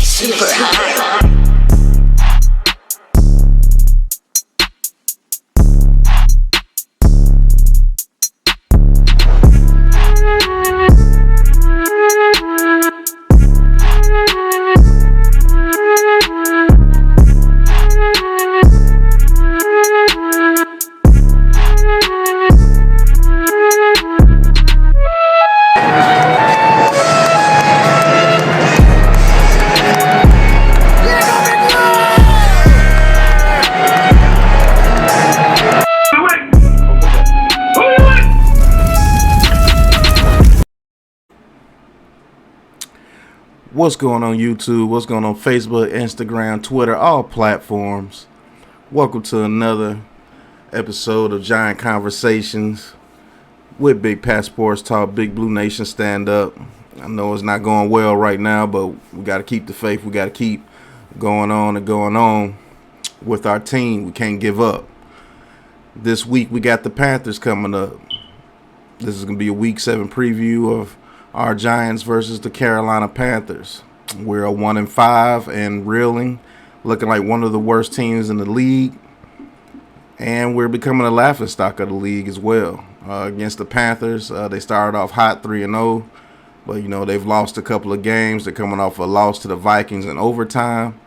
super high. What's going on YouTube? What's going on Facebook, Instagram, Twitter, all platforms? Welcome to another episode of Giant Conversations with Big Pat Sports Talk, Big Blue Nation Stand Up. I know it's not going well right now, but we got to keep the faith. We got to keep going on with our team. We can't give up. This week we got the Panthers coming up. This is going to be a Week 7 preview of our Giants versus the Carolina Panthers. We're a 1-5 and reeling, looking like one of the worst teams in the league. And we're becoming a laughingstock of the league as well. Against the Panthers, they started off hot 3-0. But, you know, they've lost a couple of games. They're coming off a loss to the Vikings in overtime.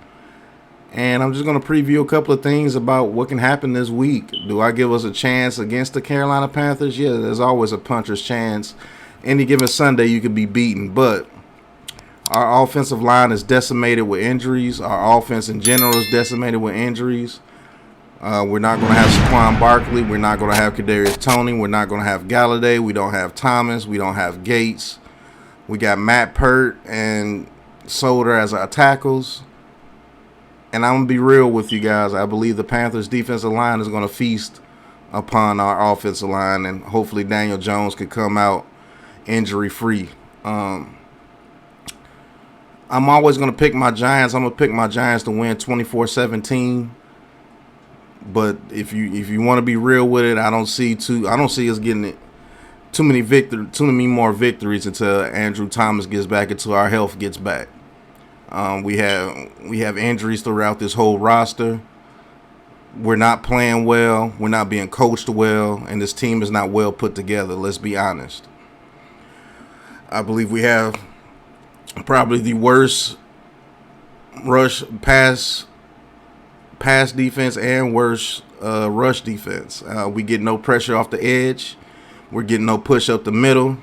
And I'm just going to preview a couple of things about what can happen this week. Do I give us a chance against the Carolina Panthers? Yeah, there's always a puncher's chance. Any given Sunday you could be beaten, but our offensive line is decimated with injuries. Our offense in general is decimated with injuries. We're not going to have Saquon Barkley. We're not going to have Kadarius Toney. We're not going to have Galladay. We don't have Thomas. We don't have Gates. We got Matt Pert and Solder as our tackles. And I'm going to be real with you guys. I believe the Panthers defensive line is going to feast upon our offensive line, and hopefully Daniel Jones could come out injury-free. I'm always going to pick my Giants. I'm going to pick my Giants to win 24-17. But if you want to be real with it, I don't see us getting it too many more victories until Andrew Thomas gets back, until our health gets back. We have injuries throughout this whole roster. We're not playing well. We're not being coached well, and this team is not well put together. Let's be honest. I believe we have probably the worst pass defense and worst rush defense. We get no pressure off the edge. We're getting no push up the middle.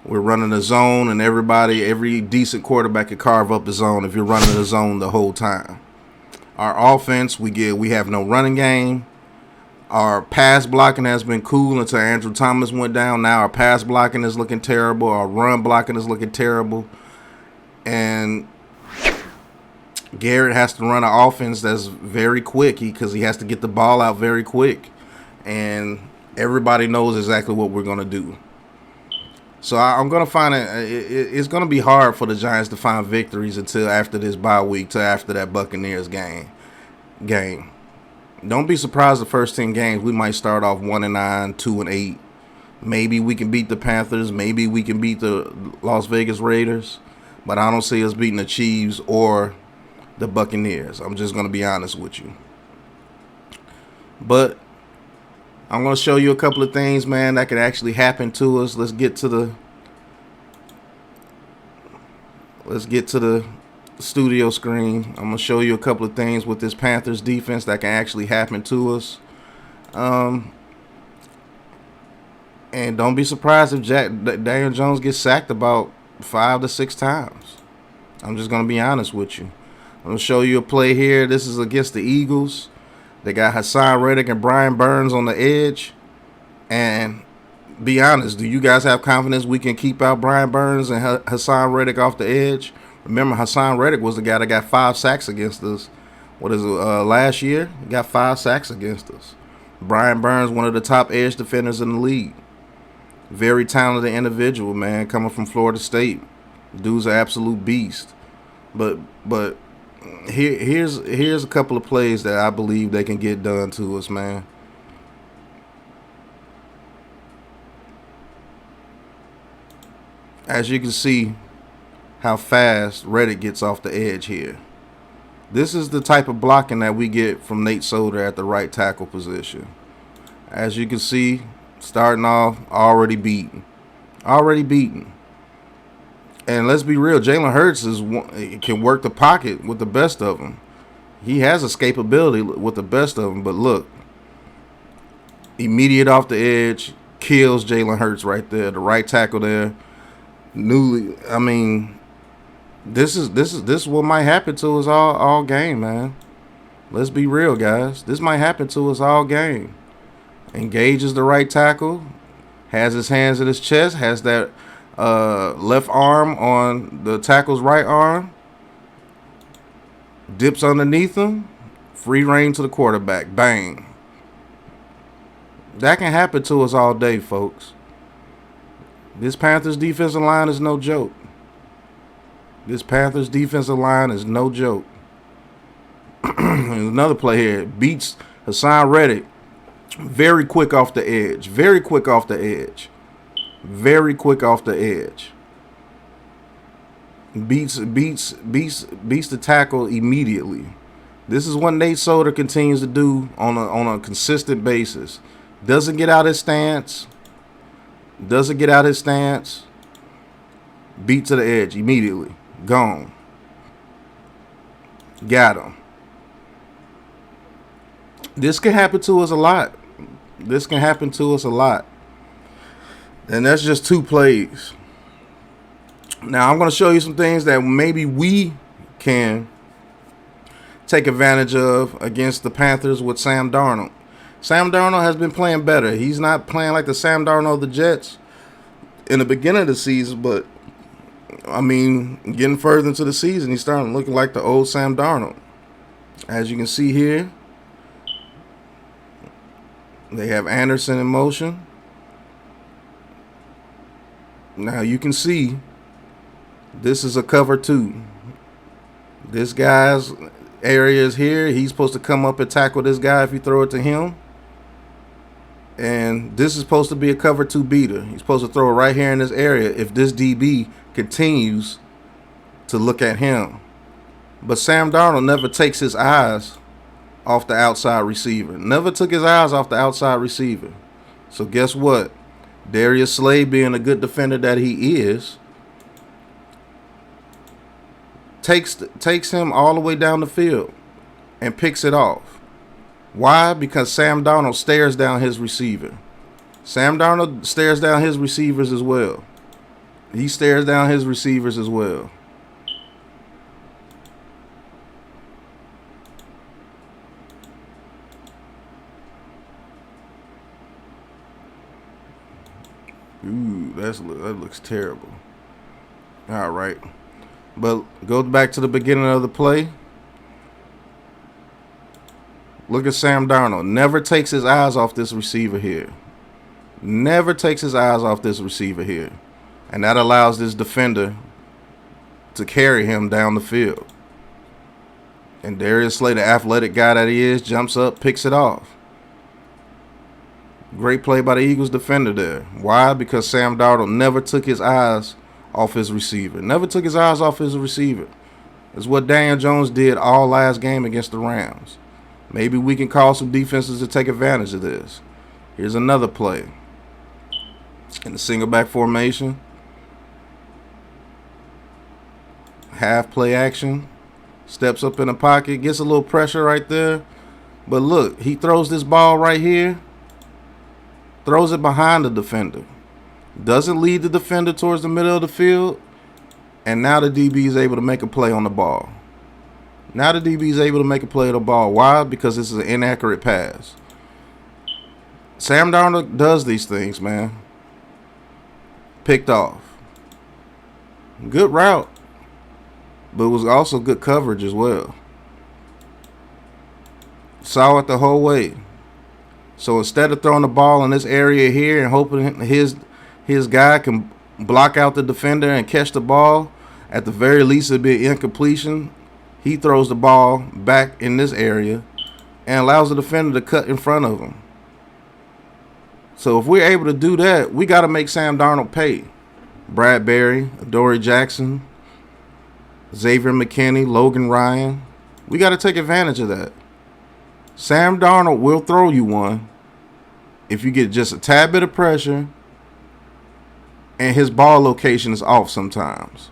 We're running a zone, and every decent quarterback can carve up the zone if you're running the zone the whole time. Our offense, we have no running game. Our pass blocking has been cool until Andrew Thomas went down. Now our pass blocking is looking terrible. Our run blocking is looking terrible. And Garrett has to run an offense that's very quick because he has to get the ball out very quick. And everybody knows exactly what we're going to do. So I'm going to find it's going to be hard for the Giants to find victories until after this bye week, till after that Buccaneers game. Don't be surprised the first 10 games we might start off 1-9, 2-8. Maybe we can beat the Panthers. Maybe we can beat the Las Vegas Raiders. But I don't see us beating the Chiefs or the Buccaneers. I'm just going to be honest with you. But I'm going to show you a couple of things, man, that can actually happen to us. Let's get to the studio screen. I'm going to show you a couple of things with this Panthers defense that can actually happen to us. And don't be surprised if Daniel Jones gets sacked about 5 to 6 times. I'm just going to be honest with you. I'm going to show you a play here. This is against the Eagles. They got Hassan Reddick and Brian Burns on the edge. And be honest, do you guys have confidence we can keep out Brian Burns and Hassan Reddick off the edge? Remember, Hassan Reddick was the guy that got 5 sacks against us. Last year? He got 5 sacks against us. Brian Burns, one of the top edge defenders in the league. Very talented individual, man, coming from Florida State. Dude's an absolute beast. But here's a couple of plays that I believe they can get done to us, man. As you can see, how fast Reddick gets off the edge here. This is the type of blocking that we get from Nate Solder at the right tackle position. As you can see, starting off, already beaten. Already beaten. And let's be real, Jalen Hurts can work the pocket with the best of them. He has escapability with the best of them. But look, immediate off the edge, kills Jalen Hurts right there. The right tackle there. This is what might happen to us all game, man. Let's be real, guys. This might happen to us all game. Engages the right tackle, has his hands at his chest, has that left arm on the tackle's right arm, dips underneath him, free reign to the quarterback, bang. That can happen to us all day, folks. This Panthers defensive line is no joke. This Panthers defensive line is no joke. Another play here, beats Hassan Reddick. Very quick off the edge. Very quick off the edge. Very quick off the edge. Beats the tackle immediately. This is what Nate Solder continues to do on a consistent basis. Doesn't get out his stance. Doesn't get out his stance. Beat to the edge immediately. Gone. Got him. This can happen to us a lot. This can happen to us a lot. And that's just 2 plays. Now, I'm going to show you some things that maybe we can take advantage of against the Panthers with Sam Darnold. Sam Darnold has been playing better. He's not playing like the Sam Darnold of the Jets in the beginning of the season, but, getting further into the season, he's starting looking like the old Sam Darnold. As you can see here, they have Anderson in motion. Now you can see this is a cover 2. This guy's area is here. He's supposed to come up and tackle this guy if you throw it to him. And this is supposed to be a cover 2 beater. He's supposed to throw it right here in this area if this DB continues to look at him. But Sam Darnold never takes his eyes off the outside receiver. Never took his eyes off the outside receiver. So guess what? Darius Slay, being a good defender that he is, takes him all the way down the field and picks it off. Why? Because Sam Darnold stares down his receiver. Sam Darnold stares down his receivers as well. He stares down his receivers as well. Ooh, that looks terrible. All right. But go back to the beginning of the play. Look at Sam Darnold. Never takes his eyes off this receiver here. Never takes his eyes off this receiver here. And that allows this defender to carry him down the field. And Darius Slay, the athletic guy that he is, jumps up, picks it off. Great play by the Eagles defender there. Why? Because Sam Darnold never took his eyes off his receiver. Never took his eyes off his receiver. It's what Daniel Jones did all last game against the Rams. Maybe we can call some defenses to take advantage of this. Here's another play. In the single back formation. Half play action. Steps up in the pocket. Gets a little pressure right there. But look, he throws this ball right here. Throws it behind the defender. Doesn't lead the defender towards the middle of the field. And now the DB is able to make a play on the ball. Now the DB is able to make a play on the ball. Why? Because this is an inaccurate pass. Sam Darnold does these things, man. Picked off. Good route. But it was also good coverage as well. Saw it the whole way. So instead of throwing the ball in this area here and hoping his guy can block out the defender and catch the ball, at the very least it'd be an incompletion. He throws the ball back in this area and allows the defender to cut in front of him. So if we're able to do that, we got to make Sam Darnold pay. Bradbury, Adoree Jackson, Xavier McKinney, Logan Ryan. We got to take advantage of that. Sam Darnold will throw you one if you get just a tad bit of pressure and his ball location is off sometimes.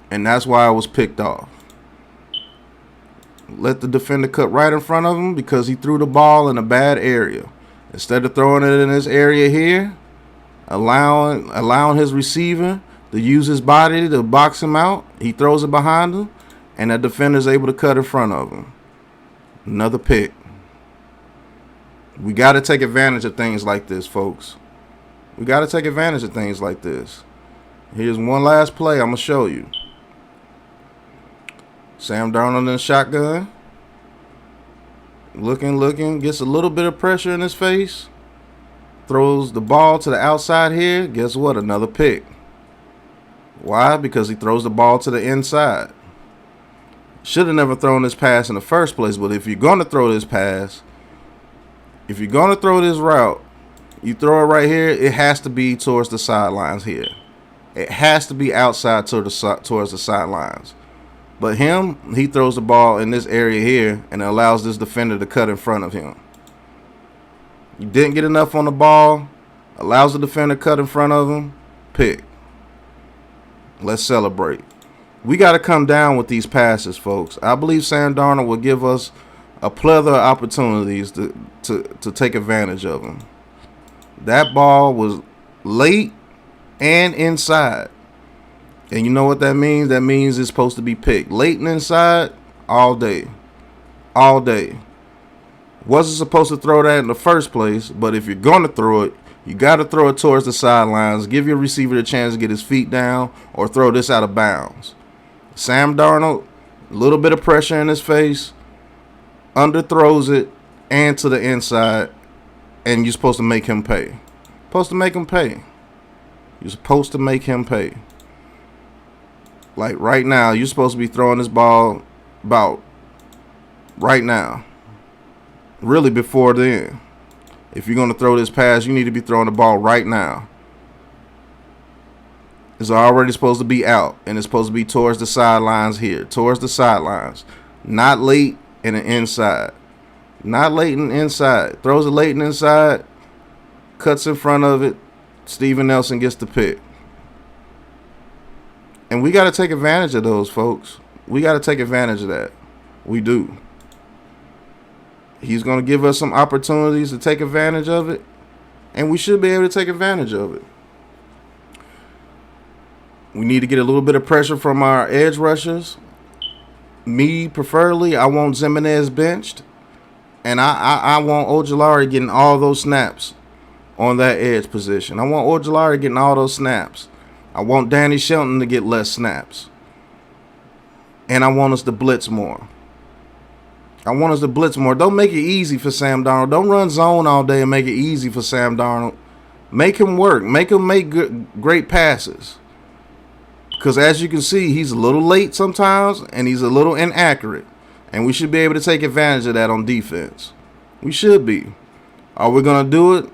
And that's why I was picked off. Let the defender cut right in front of him because he threw the ball in a bad area. Instead of throwing it in this area here, allowing his receiver to use his body to box him out, he throws it behind him, and that defender's able to cut in front of him. Another pick. We got to take advantage of things like this, folks. We got to take advantage of things like this. Here's one last play I'm going to show you. Sam Darnold in the shotgun. Looking, gets a little bit of pressure in his face. Throws the ball to the outside here. Guess what? Another pick. Why? Because he throws the ball to the inside. Should have never thrown this pass in the first place, but if you're going to throw this pass, if you're going to throw this route, you throw it right here, it has to be towards the sidelines here. It has to be outside towards the sidelines. But he throws the ball in this area here and allows this defender to cut in front of him. You didn't get enough on the ball, allows the defender to cut in front of him, pick. Let's celebrate. We got to come down with these passes, folks. I believe Sam Darnold will give us a plethora of opportunities to take advantage of them. That ball was late and inside. And you know what that means? That means it's supposed to be picked. Late and inside, all day. All day. Wasn't supposed to throw that in the first place, but if you're going to throw it, you got to throw it towards the sidelines. Give your receiver a chance to get his feet down or throw this out of bounds. Sam Darnold, a little bit of pressure in his face, underthrows it and to the inside, and you're supposed to make him pay. Supposed to make him pay. You're supposed to make him pay. Like right now, you're supposed to be throwing this ball about right now. Really before then. If you're going to throw this pass, you need to be throwing the ball right now. It's already supposed to be out, and it's supposed to be towards the sidelines here. Towards the sidelines. Not late and inside. Not late and inside. Throws it late and inside. Cuts in front of it. Steven Nelson gets the pick. And we got to take advantage of those, folks. We got to take advantage of that. We do. He's going to give us some opportunities to take advantage of it. And we should be able to take advantage of it. We need to get a little bit of pressure from our edge rushers. Me, preferably, I want Zimenez benched. And I want Ojulari getting all those snaps on that edge position. I want Ojulari getting all those snaps. I want Danny Shelton to get less snaps. And I want us to blitz more. Don't make it easy for Sam Darnold. Don't run zone all day and make it easy for Sam Darnold. Make him work. Make him make great passes. Because as you can see, he's a little late sometimes and he's a little inaccurate. And we should be able to take advantage of that on defense. We should be. Are we going to do it?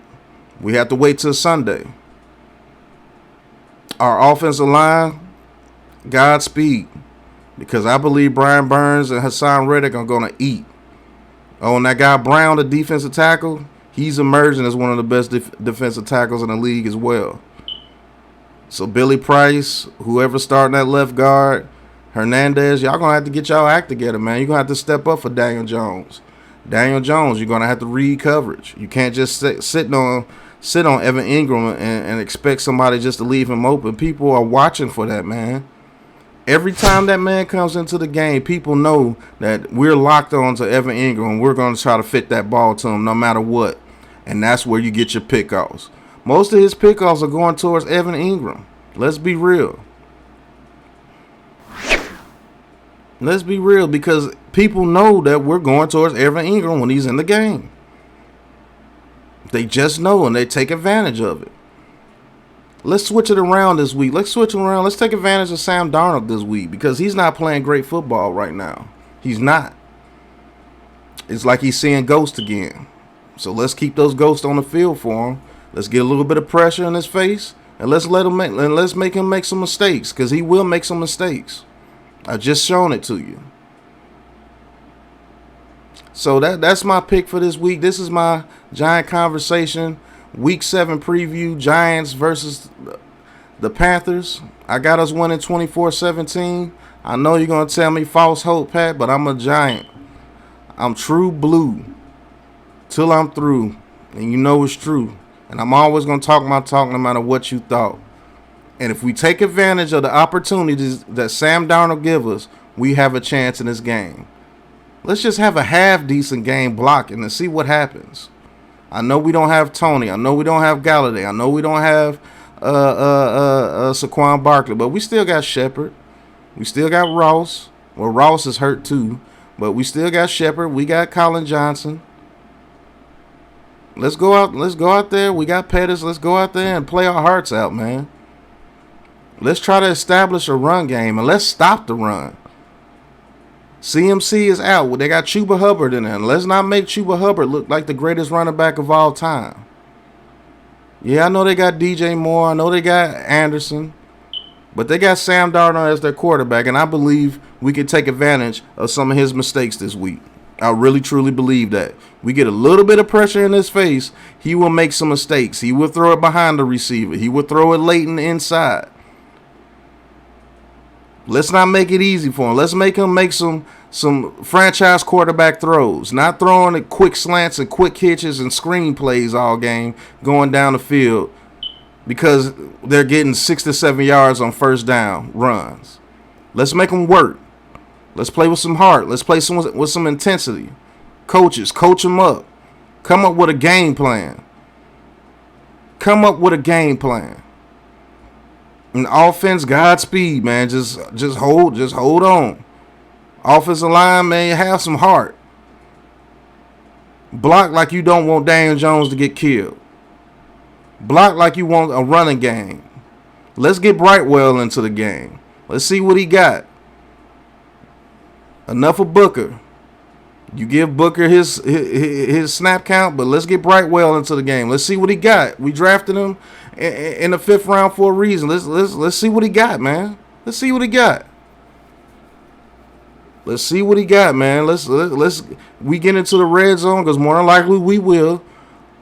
We have to wait till Sunday. Our offensive line, Godspeed. Because I believe Brian Burns and Hassan Reddick are going to eat. Oh, and that guy Brown, the defensive tackle, he's emerging as one of the best defensive tackles in the league as well. So Billy Price, whoever starting that left guard, Hernandez, y'all going to have to get y'all act together, man. You're going to have to step up for Daniel Jones. Daniel Jones, you're going to have to read coverage. You can't just sit on Evan Ingram and expect somebody just to leave him open. People are watching for that, man. Every time that man comes into the game, people know that we're locked on to Evan Ingram. We're going to try to fit that ball to him no matter what. And that's where you get your pickoffs. Most of his pickoffs are going towards Evan Ingram. Let's be real. Let's be real, because people know that we're going towards Evan Ingram when he's in the game. They just know, and they take advantage of it. Let's switch it around this week. Let's take advantage of Sam Darnold this week, because he's not playing great football right now. He's not. It's like he's seeing ghosts again. So let's keep those ghosts on the field for him. Let's get a little bit of pressure in his face, and let's make him make some mistakes, because he will make some mistakes. I just shown it to you. So that's my pick for this week. This is my Giant Conversation Week 7 preview. Giants versus the Panthers. I got us winning 24-17. I know you're going to tell me false hope, Pat, but I'm a Giant. I'm true blue till I'm through. And you know it's true. And I'm always going to talk my talk no matter what you thought. And if we take advantage of the opportunities that Sam Darnold give us, we have a chance in this game. Let's just have a half-decent game blocking and see what happens. I know we don't have Toney. I know we don't have Galladay. I know we don't have Saquon Barkley. But we still got Shepard. We still got Ross. Well, Ross is hurt too. But we still got Shepard. We got Colin Johnson. Let's go out there. We got Pettis. Let's go out there and play our hearts out, man. Let's try to establish a run game, and let's stop the run. CMC is out. They got Chuba Hubbard in there. And let's not make Chuba Hubbard look like the greatest running back of all time. Yeah, I know they got DJ Moore. I know they got Anderson. But they got Sam Darnold as their quarterback, and I believe we can take advantage of some of his mistakes this week. I really, truly believe that. We get a little bit of pressure in his face, he will make some mistakes. He will throw it behind the receiver. He will throw it late and inside. Let's not make it easy for him. Let's make him make some franchise quarterback throws. Not throwing it quick slants and quick hitches and screen plays all game going down the field because they're getting 6 to 7 yards on first down runs. Let's make them work. Let's play with some heart. Let's play with some intensity. Coaches, coach them up. Come up with a game plan. Come up with a game plan. And offense, Godspeed, man. Just hold on. Offensive line, man, have some heart. Block like you don't want Daniel Jones to get killed. Block like you want a running game. Let's get Brightwell into the game. Let's see what he got. Enough of Booker. You give Booker his snap count, but let's get Brightwell into the game. Let's see what he got. We drafted him in the 5th round for a reason. Let's see what he got, man. Let's see what he got. Let's see what he got, man. Let's we get into the red zone because more than likely we will.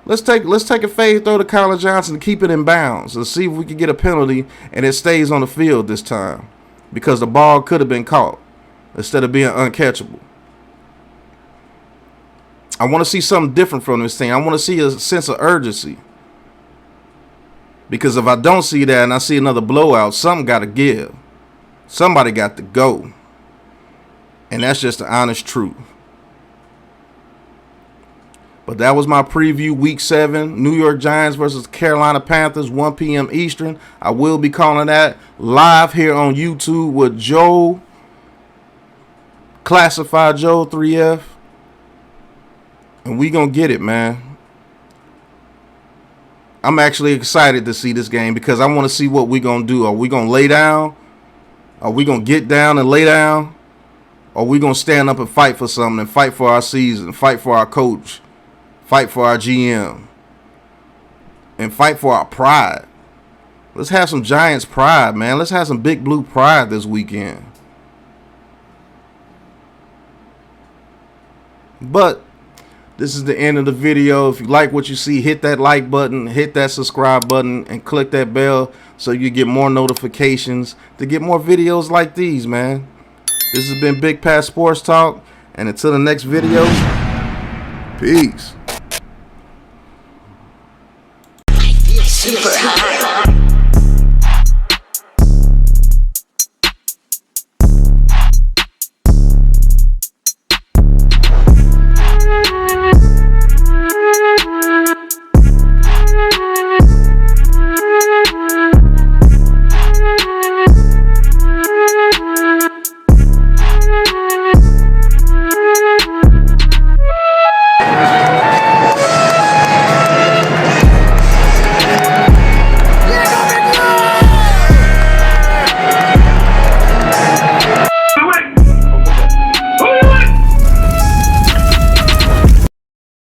Let's take a fade throw to Colin Johnson to keep it in bounds. Let's see if we can get a penalty and it stays on the field this time because the ball could have been caught instead of being uncatchable. I want to see something different from this team. I want to see a sense of urgency. Because if I don't see that and I see another blowout, something got to give. Somebody got to go. And that's just the honest truth. But that was my preview, Week 7. New York Giants versus Carolina Panthers, 1 p.m. Eastern. I will be calling that live here on YouTube with Joe, Classified Joe 3F. And we gonna get it, man. I'm actually excited to see this game because I want to see what we gonna do. Are we gonna lay down? Are we gonna get down and lay down? Or are we gonna stand up and fight for something and fight for our season, fight for our coach, fight for our GM, and fight for our pride? Let's have some Giants pride, man. Let's have some Big Blue pride this weekend. But this is the end of the video. If you like what you see, hit that like button, hit that subscribe button, and click that bell so you get more notifications to get more videos like these, man. This has been Big Pat Sports Talk, and until the next video, peace.